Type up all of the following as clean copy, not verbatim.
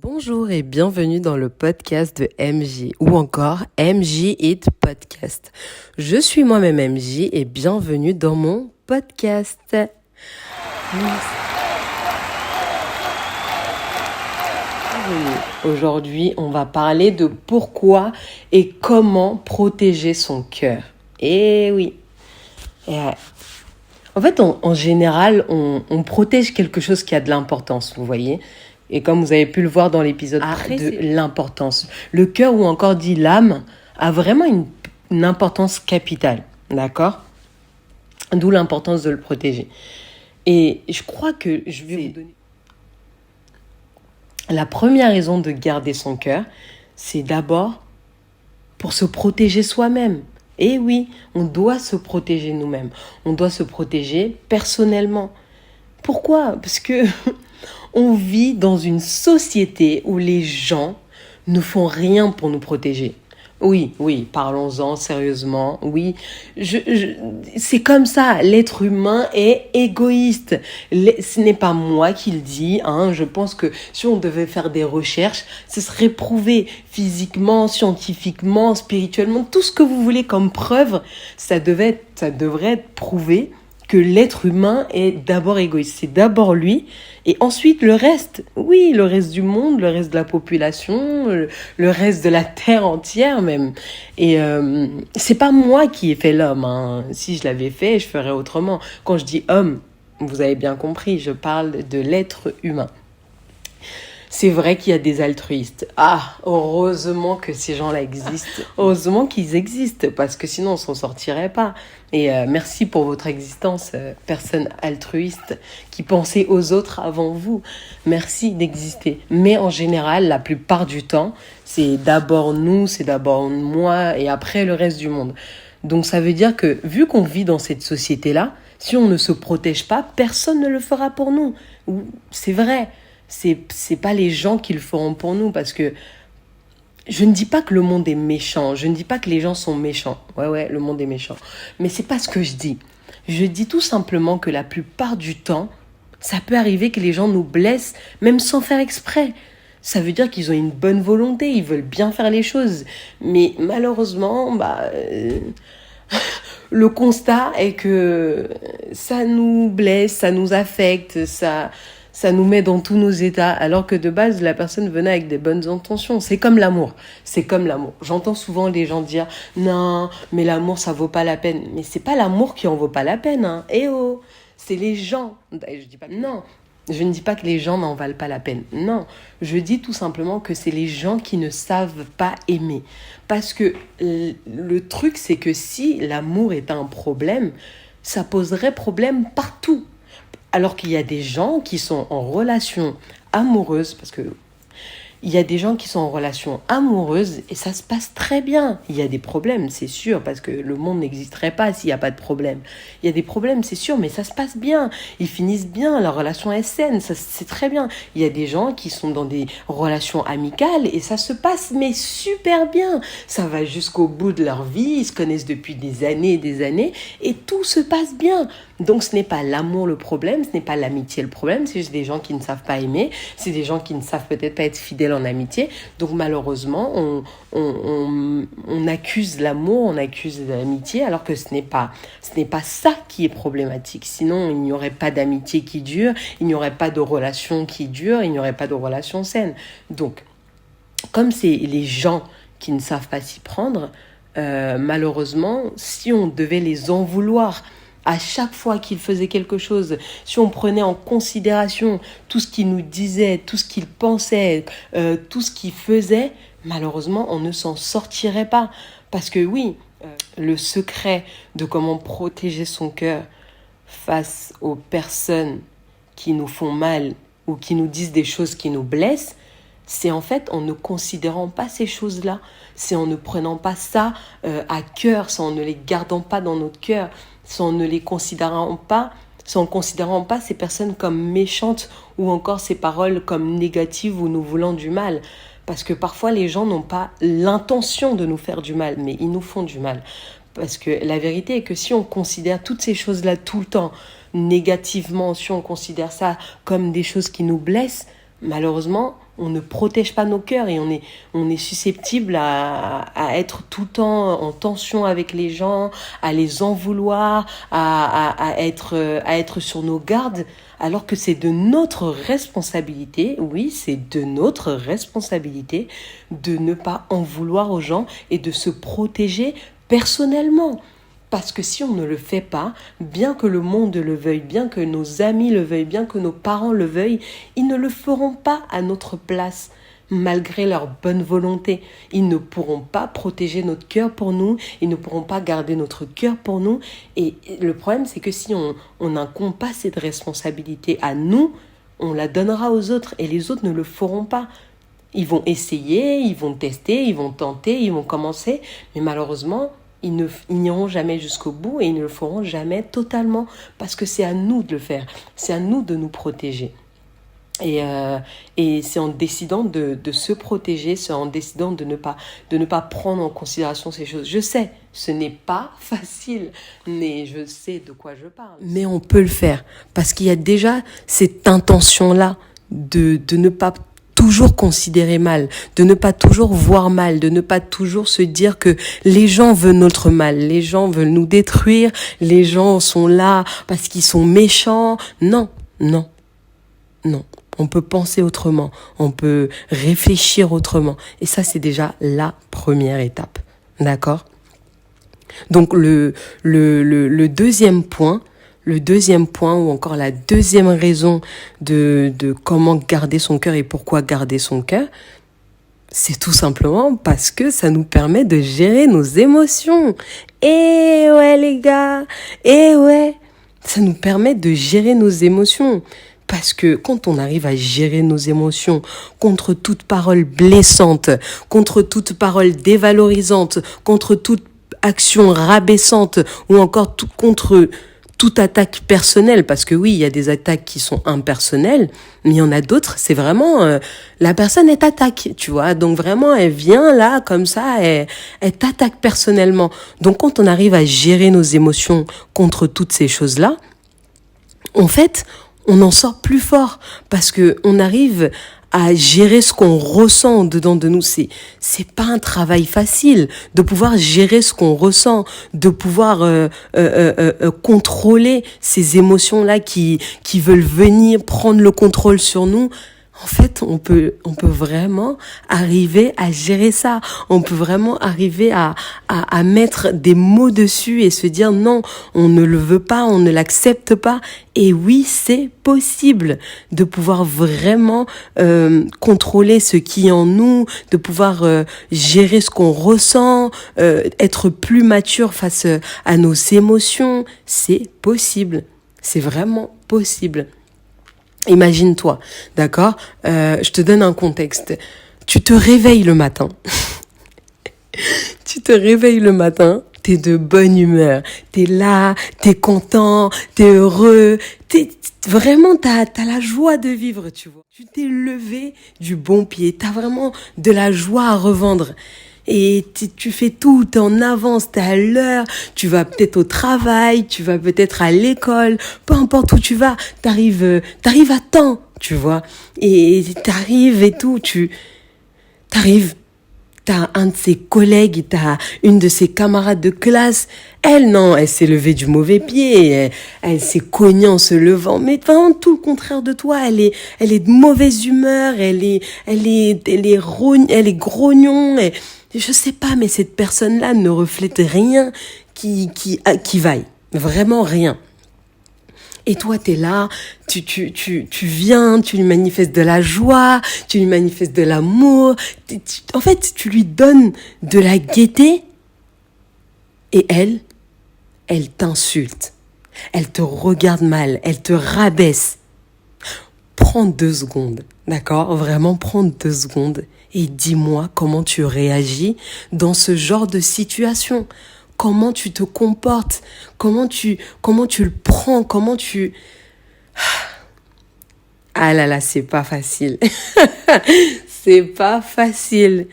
Bonjour et bienvenue dans le podcast de MJ ou encore MJ It Podcast. Je suis moi-même MJ et bienvenue dans mon podcast. Aujourd'hui, on va parler de pourquoi et comment protéger son cœur. Et oui. En fait, en général, on protège quelque chose qui a de l'importance, vous voyez. Et comme vous avez pu le voir dans l'épisode de l'importance, le cœur ou encore dit l'âme a vraiment une importance capitale, d'accord ? D'où l'importance de le protéger. Et je crois que je vais vous donner la première raison de garder son cœur, c'est d'abord pour se protéger soi-même. Et oui, on doit se protéger nous-mêmes. On doit se protéger personnellement. Pourquoi ? Parce que on vit dans une société où les gens ne font rien pour nous protéger. Oui, parlons-en sérieusement. Oui, c'est comme ça. L'être humain est égoïste. Ce n'est pas moi qui le dis. Je pense que si on devait faire des recherches, ce serait prouvé physiquement, scientifiquement, spirituellement, tout ce que vous voulez comme preuve, ça devrait être prouvé que l'être humain est d'abord égoïste. C'est d'abord lui et ensuite le reste. Oui, le reste du monde, le reste de la population, le reste de la terre entière même. Et c'est pas moi qui ai fait l'homme. Si je l'avais fait, je ferais autrement. Quand je dis homme, vous avez bien compris, je parle de l'être humain. C'est vrai qu'il y a des altruistes. Heureusement que ces gens-là existent. Heureusement qu'ils existent, parce que sinon on s'en sortirait pas. Et merci pour votre existence, personne altruiste qui pensait aux autres avant vous. Merci d'exister. Mais en général, la plupart du temps, c'est d'abord nous, c'est d'abord moi, et après le reste du monde. Donc ça veut dire que, vu qu'on vit dans cette société-là, si on ne se protège pas, personne ne le fera pour nous. C'est vrai. C'est pas les gens qui le feront pour nous, parce que je ne dis pas que le monde est méchant, je ne dis pas que les gens sont méchants. Ouais, le monde est méchant. Mais c'est pas ce que je dis. Je dis tout simplement que la plupart du temps, ça peut arriver que les gens nous blessent, même sans faire exprès. Ça veut dire qu'ils ont une bonne volonté, ils veulent bien faire les choses. Mais malheureusement, le constat est que ça nous blesse, ça nous affecte, ça nous met dans tous nos états, alors que de base, la personne venait avec des bonnes intentions. C'est comme l'amour. J'entends souvent les gens dire « Non, mais l'amour, ça vaut pas la peine. » Mais c'est pas l'amour qui en vaut pas la peine. C'est les gens. Je ne dis pas que les gens n'en valent pas la peine. Non, je dis tout simplement que c'est les gens qui ne savent pas aimer. Parce que le truc, c'est que si l'amour est un problème, ça poserait problème partout. Alors qu'il y a des gens qui sont en relation amoureuse, parce que il y a des gens qui sont en relation amoureuse et ça se passe très bien. Il y a des problèmes, c'est sûr, parce que le monde n'existerait pas s'il n'y a pas de problème. Il y a des problèmes, c'est sûr, mais ça se passe bien. Ils finissent bien, leur relation est saine, ça, c'est très bien. Il y a des gens qui sont dans des relations amicales et ça se passe, mais super bien. Ça va jusqu'au bout de leur vie, ils se connaissent depuis des années et tout se passe bien. Donc ce n'est pas l'amour le problème, ce n'est pas l'amitié le problème, c'est juste des gens qui ne savent pas aimer, c'est des gens qui ne savent peut-être pas être fidèles en amitié. Donc malheureusement, on accuse l'amour, on accuse l'amitié, alors que ce n'est pas ça qui est problématique. Sinon, il n'y aurait pas d'amitié qui dure, il n'y aurait pas de relation qui dure, il n'y aurait pas de relation saine. Donc, comme c'est les gens qui ne savent pas s'y prendre, malheureusement, si on devait les en vouloir à chaque fois qu'ils faisaient quelque chose, si on prenait en considération tout ce qu'ils nous disaient, tout ce qu'ils pensaient, tout ce qu'ils faisaient, malheureusement, on ne s'en sortirait pas. Parce que oui, le secret de comment protéger son cœur face aux personnes qui nous font mal ou qui nous disent des choses qui nous blessent, c'est en fait en ne considérant pas ces choses-là, c'est en ne prenant pas ça à cœur, c'est en ne les gardant pas dans notre cœur, c'est en ne considérant pas ces personnes comme méchantes ou encore ces paroles comme négatives ou nous voulant du mal. Parce que parfois les gens n'ont pas l'intention de nous faire du mal, mais ils nous font du mal. Parce que la vérité est que si on considère toutes ces choses-là tout le temps négativement, si on considère ça comme des choses qui nous blessent, malheureusement, on ne protège pas nos cœurs et on est susceptible à être tout le temps en tension avec les gens, à les en vouloir, à être sur nos gardes, alors que c'est de notre responsabilité, oui, c'est de notre responsabilité de ne pas en vouloir aux gens et de se protéger personnellement. Parce que si on ne le fait pas, bien que le monde le veuille, bien que nos amis le veuillent, bien que nos parents le veuillent, ils ne le feront pas à notre place, malgré leur bonne volonté. Ils ne pourront pas protéger notre cœur pour nous, ils ne pourront pas garder notre cœur pour nous. Et le problème, c'est que si on n'incombe pas cette responsabilité à nous, on la donnera aux autres et les autres ne le feront pas. Ils vont essayer, ils vont tester, ils vont tenter, ils vont commencer, mais malheureusement, ils n'iront jamais jusqu'au bout et ils ne le feront jamais totalement parce que c'est à nous de le faire, c'est à nous de nous protéger. Et c'est en décidant de se protéger, c'est en décidant de ne pas prendre en considération ces choses. Je sais, ce n'est pas facile, mais je sais de quoi je parle. Mais on peut le faire parce qu'il y a déjà cette intention-là de ne pas toujours considérer mal, de ne pas toujours voir mal, de ne pas toujours se dire que les gens veulent notre mal, les gens veulent nous détruire, les gens sont là parce qu'ils sont méchants. Non, non, non. On peut penser autrement, on peut réfléchir autrement. Et ça, c'est déjà la première étape. D'accord ? Donc, le deuxième point, ou encore la deuxième raison de comment garder son cœur et pourquoi garder son cœur, c'est tout simplement parce que ça nous permet de gérer nos émotions. Eh ouais les gars, eh ouais, ça nous permet de gérer nos émotions. Parce que quand on arrive à gérer nos émotions contre toute parole blessante, contre toute parole dévalorisante, contre toute action rabaissante ou encore contre toute attaque personnelle, parce que oui, il y a des attaques qui sont impersonnelles, mais il y en a d'autres, c'est vraiment la personne elle t'attaque, tu vois. Donc vraiment, elle vient là comme ça, elle t'attaque personnellement. Donc quand on arrive à gérer nos émotions contre toutes ces choses-là, en fait, on en sort plus fort parce que on arrive à gérer ce qu'on ressent au dedans de nous. C'est pas un travail facile de pouvoir gérer ce qu'on ressent, de pouvoir contrôler ces émotions-là qui veulent venir prendre le contrôle sur nous. En fait, on peut vraiment arriver à gérer ça. On peut vraiment arriver à mettre des mots dessus et se dire non, on ne le veut pas, on ne l'accepte pas. Et oui, c'est possible de pouvoir vraiment contrôler ce qui est en nous, de pouvoir gérer ce qu'on ressent, être plus mature face à nos émotions. C'est possible. C'est vraiment possible. Imagine-toi, d'accord ? Je te donne un contexte. Tu te réveilles le matin. T'es de bonne humeur. T'es là, t'es content, t'es heureux. Vraiment, t'as la joie de vivre, tu vois. Tu t'es levé du bon pied. T'as vraiment de la joie à revendre. Et tu fais tout, t'es en avance, t'es à l'heure, tu vas peut-être au travail, tu vas peut-être à l'école, peu importe où tu vas, t'arrives à temps, tu vois. Et t'arrives et tout, t'as un de ses collègues, t'as une de ses camarades de classe. Elle, non, elle s'est levée du mauvais pied, elle s'est cognée en se levant. Mais vraiment tout le contraire de toi, elle est de mauvaise humeur, elle est grognon, je sais pas, mais cette personne-là ne reflète rien qui vaille. Vraiment rien. Et toi, t'es là, tu viens, tu lui manifestes de la joie, tu lui manifestes de l'amour. En fait, tu lui donnes de la gaieté. Et elle t'insulte. Elle te regarde mal, elle te rabaisse. Prends 2 secondes, d'accord ? Vraiment, prends 2 secondes et dis-moi comment tu réagis dans ce genre de situation. Comment tu te comportes ? Comment tu le prends ? Ah là là, c'est pas facile. C'est pas facile.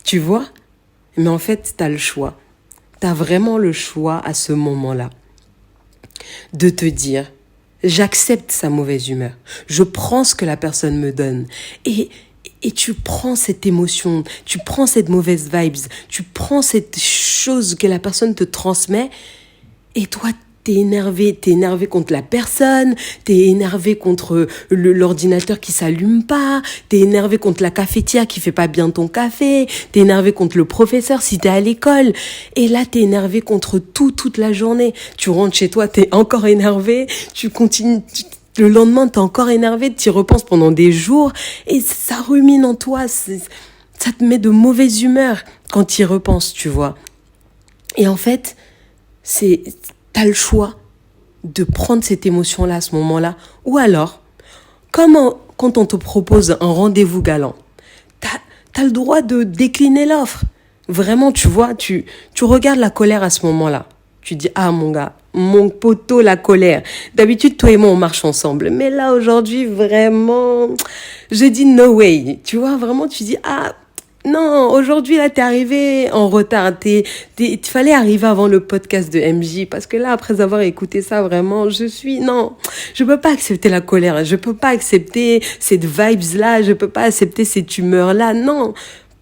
Tu vois ? Mais en fait, t'as le choix. T'as vraiment le choix à ce moment-là de te dire j'accepte sa mauvaise humeur. Je prends ce que la personne me donne. Et Et tu prends cette émotion, tu prends cette mauvaise vibes, tu prends cette chose que la personne te transmet et toi, t'es énervé contre la personne, t'es énervé contre l'ordinateur qui s'allume pas, t'es énervé contre la cafetière qui fait pas bien ton café, t'es énervé contre le professeur si t'es à l'école. Et là, t'es énervé contre toute la journée. Tu rentres chez toi, t'es encore énervé, tu continues... Le lendemain, t'es encore énervé, t'y repenses pendant des jours et ça rumine en toi. Ça te met de mauvaise humeur quand t'y repenses, tu vois. Et en fait, t'as le choix de prendre cette émotion-là à ce moment-là. Ou alors, quand on te propose un rendez-vous galant, t'as le droit de décliner l'offre. Vraiment, tu vois, tu regardes la colère à ce moment-là. Tu dis, ah mon gars, mon poteau, la colère. D'habitude, toi et moi, on marche ensemble. Mais là, aujourd'hui, vraiment, je dis no way. Tu vois, vraiment, tu dis, ah, non, aujourd'hui, là, t'es arrivé en retard. Il fallait arriver avant le podcast de MJ. Parce que là, après avoir écouté ça, vraiment, non, je peux pas accepter la colère. Je peux pas accepter cette vibes-là. Je peux pas accepter cette humeur-là. Non,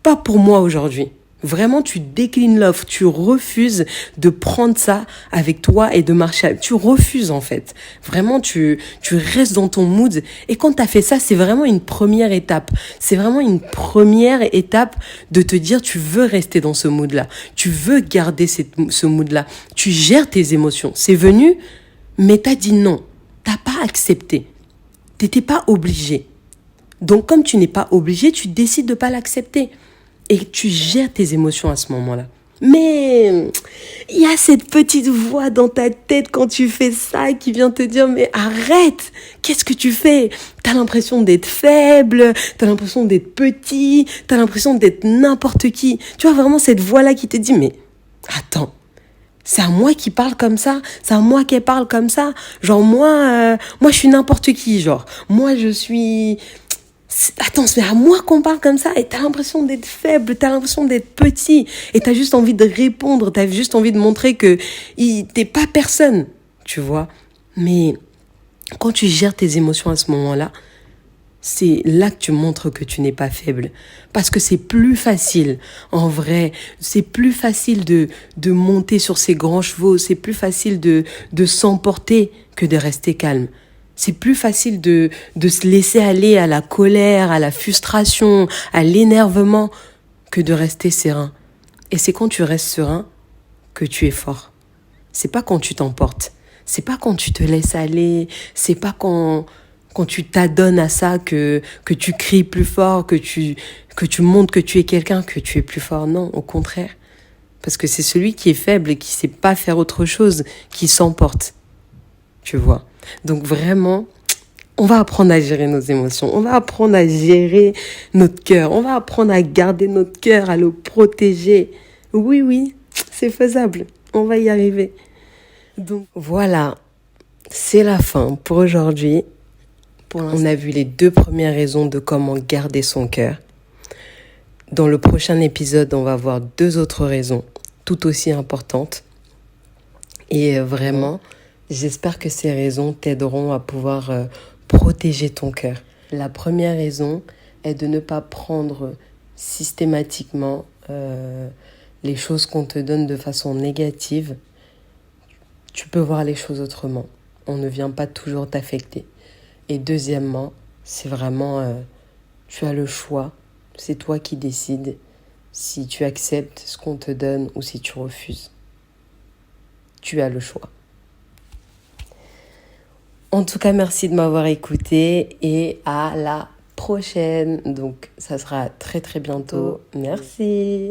pas pour moi aujourd'hui. Vraiment, tu déclines l'offre, tu refuses de prendre ça avec toi et de marcher avec. Tu refuses, en fait. Vraiment, tu restes dans ton mood. Et quand t'as fait ça, c'est vraiment une première étape. C'est vraiment une première étape de te dire, tu veux rester dans ce mood-là. Tu veux garder ce mood-là. Tu gères tes émotions. C'est venu, mais t'as dit non. T'as pas accepté. T'étais pas obligé. Donc, comme tu n'es pas obligé, tu décides de pas l'accepter. Et tu gères tes émotions à ce moment-là. Mais il y a cette petite voix dans ta tête quand tu fais ça qui vient te dire, mais arrête, qu'est-ce que tu fais? T'as l'impression d'être faible, t'as l'impression d'être petit, t'as l'impression d'être n'importe qui. Tu vois vraiment cette voix-là qui te dit, mais attends, c'est à moi qui parle comme ça, c'est à moi qui parle comme ça. Genre moi je suis n'importe qui, genre. Moi je suis... Attends, c'est à moi qu'on parle comme ça et t'as l'impression d'être faible, t'as l'impression d'être petit et t'as juste envie de répondre, t'as juste envie de montrer que t'es pas personne, tu vois. Mais quand tu gères tes émotions à ce moment-là, c'est là que tu montres que tu n'es pas faible. Parce que c'est plus facile, en vrai, c'est plus facile de monter sur ces grands chevaux, c'est plus facile de s'emporter que de rester calme. C'est plus facile de se laisser aller à la colère, à la frustration, à l'énervement, que de rester serein. Et c'est quand tu restes serein que tu es fort. C'est pas quand tu t'emportes. C'est pas quand tu te laisses aller. C'est pas quand tu t'adonnes à ça que tu cries plus fort, que tu montres que tu es quelqu'un, que tu es plus fort. Non, au contraire. Parce que c'est celui qui est faible et qui sait pas faire autre chose qui s'emporte. Tu vois. Donc vraiment, on va apprendre à gérer nos émotions. On va apprendre à gérer notre cœur. On va apprendre à garder notre cœur, à le protéger. Oui, c'est faisable. On va y arriver. Donc voilà, c'est la fin pour aujourd'hui. On a vu les 2 premières raisons de comment garder son cœur. Dans le prochain épisode, on va voir 2 autres raisons, tout aussi importantes. Et vraiment, j'espère que ces raisons t'aideront à pouvoir protéger ton cœur. La première raison est de ne pas prendre systématiquement les choses qu'on te donne de façon négative. Tu peux voir les choses autrement. On ne vient pas toujours t'affecter. Et deuxièmement, c'est vraiment, tu as le choix. C'est toi qui décides si tu acceptes ce qu'on te donne ou si tu refuses. Tu as le choix. En tout cas, merci de m'avoir écouté et à la prochaine. Donc, ça sera très très bientôt. Merci.